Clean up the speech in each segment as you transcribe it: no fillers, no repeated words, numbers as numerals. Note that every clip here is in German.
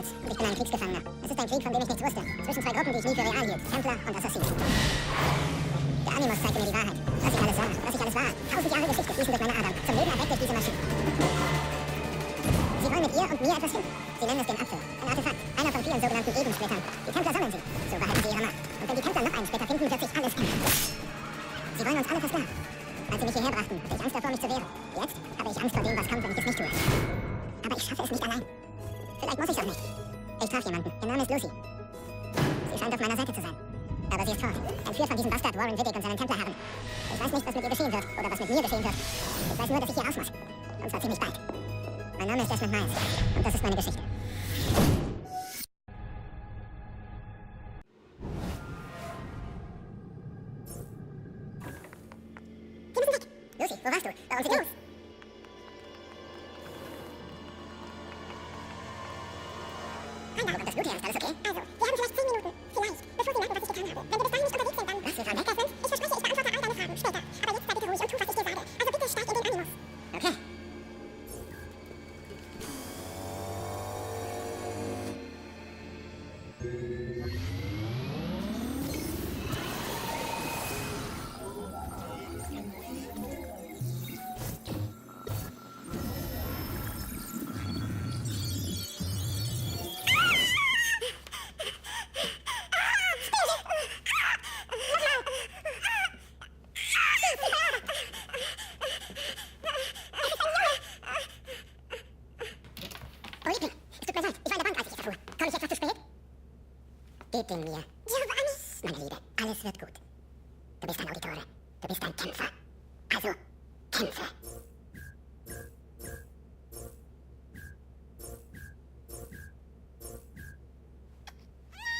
Schulz und ich bin ein Kriegsgefangener. Es ist ein Krieg, von dem ich nichts wusste. Zwischen zwei Gruppen, die ich nie für real hielt. Templer und Assassinen. Der Animus zeigte mir die Wahrheit. Was ich alles sah, was ich alles war. 1000 Jahre Geschichte fließen durch meine Adern. Zum Leben erweckt durch diese Maschine. Sie wollen mit ihr und mir etwas finden. Sie nennen es den Apfel. Ein Artefakt. Einer von vielen sogenannten Ebensplittern. Die Templer sammeln sie. So behalten sie ihre Macht. Und wenn die Templer noch einen Splitter finden, wird sich alles ändern. Sie wollen uns alle versklaven. Als sie mich hierher brachten, hatte ich Angst davor, mich zu wehren. Jetzt habe ich Angst vor dem, was kommt, wenn ich es nicht tue. Aber ich schaffe es nicht allein. Vielleicht muss ich es auch nicht. Ich traf jemanden. Ihr Name ist Lucy. Sie scheint auf meiner Seite zu sein. Aber sie ist fort. Entführt von diesem Bastard Warren Wittig und seinen Templerherren. Ich weiß nicht, was mit ihr geschehen wird oder was mit mir geschehen wird. Ich weiß nur, dass ich hier raus muss. Und zwar ziemlich bald. Mein Name ist Desmond Miles. Und das ist meine Geschichte. Sie müssen weg. Lucy, wo warst du? Bei uns los. Hallo, das Blut hier, ist alles okay? Also, wir haben vielleicht 10 Minuten. Vielleicht. Bevor Sie merken, was ich getan habe. Wenn wir bis dahin nicht unterwegs sind, dann... Was, wir fahren weg? Ich verspreche, ich beantworte all deine Fragen. Später. Aber jetzt sei bitte ruhig und tu, was ich dir sage. Also bitte steig in den Animus. Okay. Gib den mir. Giovanni! Meine Liebe, alles wird gut. Du bist ein Auditore. Du bist ein Kämpfer. Also, kämpfe.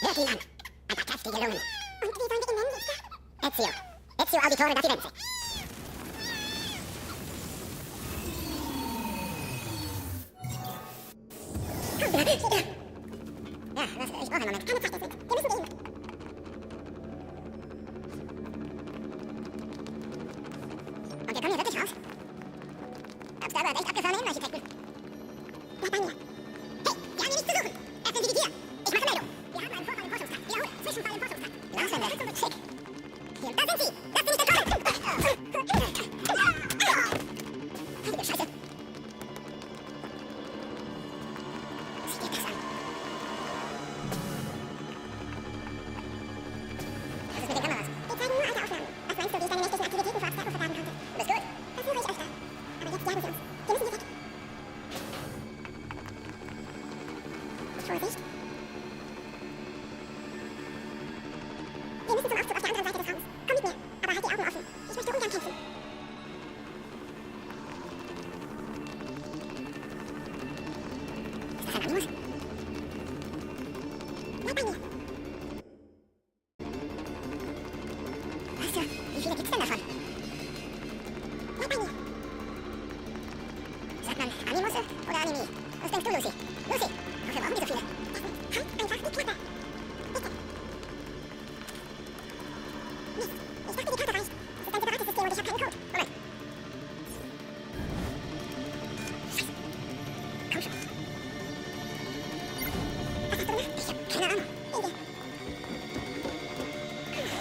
Hört ihn an. Ein paar kräftige Lungen. Und wie sollen wir ihn nennen, Liebster? Ezio. Ezio Auditore da Firenze. Ja, ich brauche einen Moment. Keine Zeit, wir müssen gehen. Und wir kommen hier wirklich raus? Absterber hat echt abgefahrene Innenarchitekten. Bleib bei mir. Hey, wir haben hier nichts zu suchen. Öffnen Sie die Tür. Ich mache Meldung. Wir haben einen Vorfall im Forschungstrakt. Wiederhole, Zwischenfall im Forschungstrakt. Glaswände. Schick. Hier, da sind Sie. Lass Sie nicht entkommen. Heilige Scheiße. Sieh dir das an. Was ist mit den Kameras? Wir zeigen nur alte Aufnahmen. Was meinst du, wie ich deine nächtlichen Aktivitäten vor Abstergo verbergen konnte? Du bist gut. Das höre ich öfter. Aber jetzt jagen sie uns. Wir müssen hier weg. Vorsicht. Wir müssen zum Aufzug auf der anderen Seite des Raums. Komm mit mir. Aber halt die Augen offen. Ich möchte ungern kämpfen. Ist das ein Animus? Bleib bei mir. Was zur... Wie viele gibt's denn davon? Bleib bei mir. Sagt man Animusse oder Animi? Was denkst du, Lucy? Lucy, wofür brauchen die so viele? Halt einfach die Klappe. Bitte. Mist. Ich dachte, die Karte reicht. Das ist ein separates System und ich habe keinen Code. Moment. Scheiße. Komm schon. Was hast du gemacht? Ich hab keine Ahnung. Idee.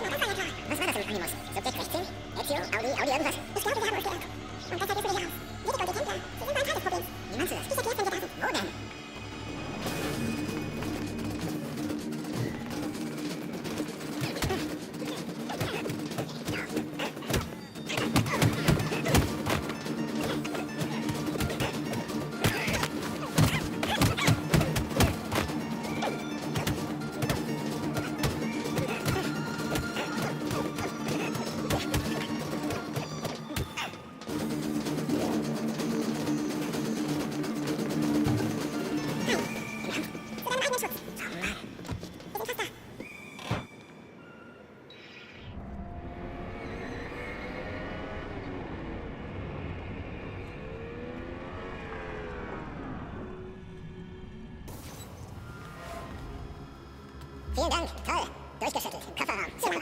Na, das war ja klar. Was war das für ein Animus? Subjekt 16? Ezio? Audi irgendwas? Ich glaube, wir haben uns geirrt. Und deshalb müssen wir hier raus. Wittig und die Templer, sie sind ein Teil des Problems. Wie meinst du das? Ich erklär's, wenn wir da sind. Wo denn? Vielen Dank. Toll. Durchgeschüttelt. Im Kofferraum. Super.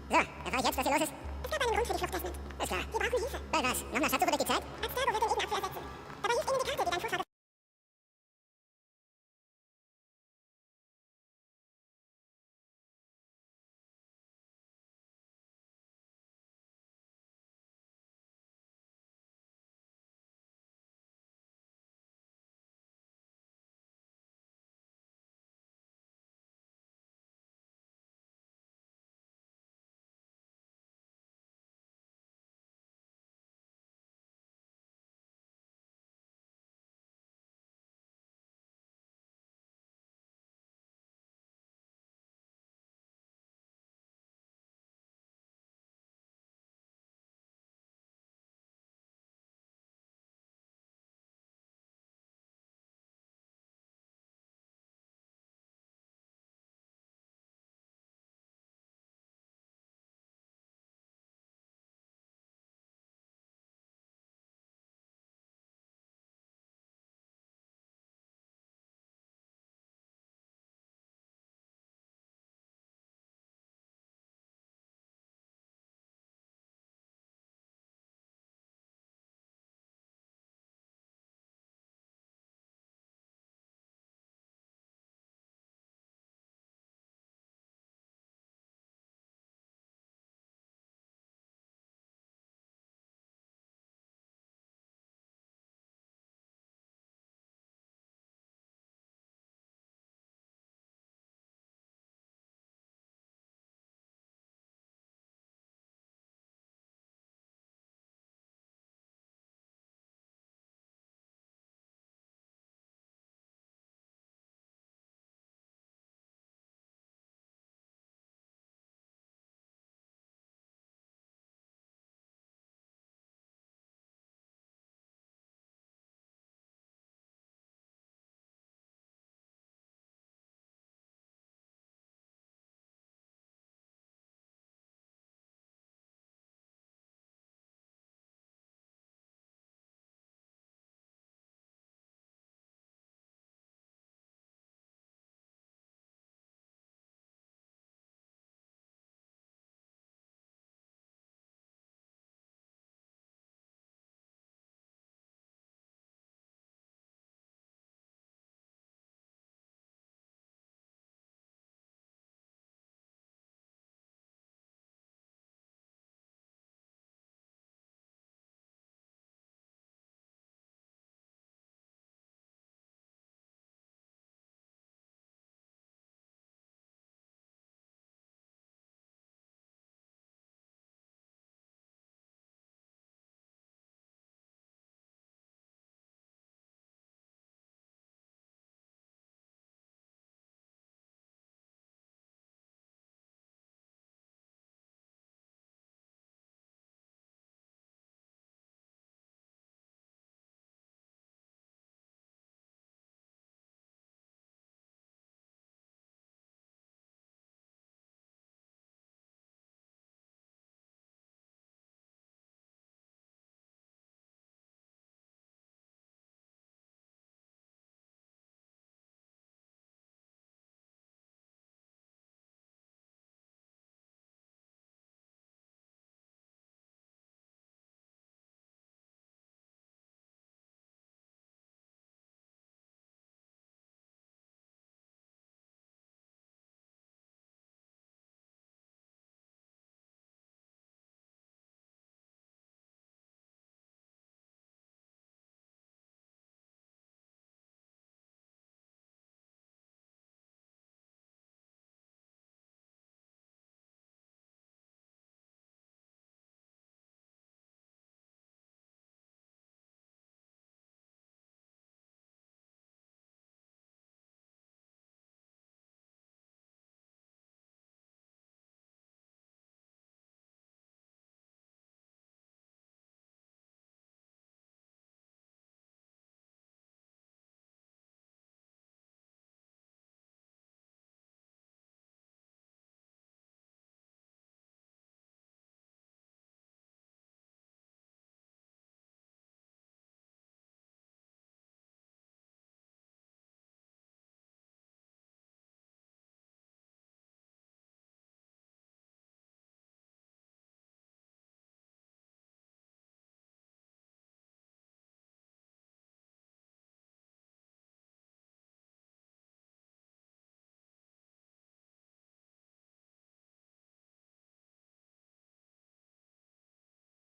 So, erfahre ich jetzt, was hier los ist? Es gab einen Grund für die Flucht, Desmond. Ist klar. Wir brauchen Hilfe. Bei was? Noch nach Schatzsuche durch die Zeit? Abstergo wird den Eden abzuersetzen.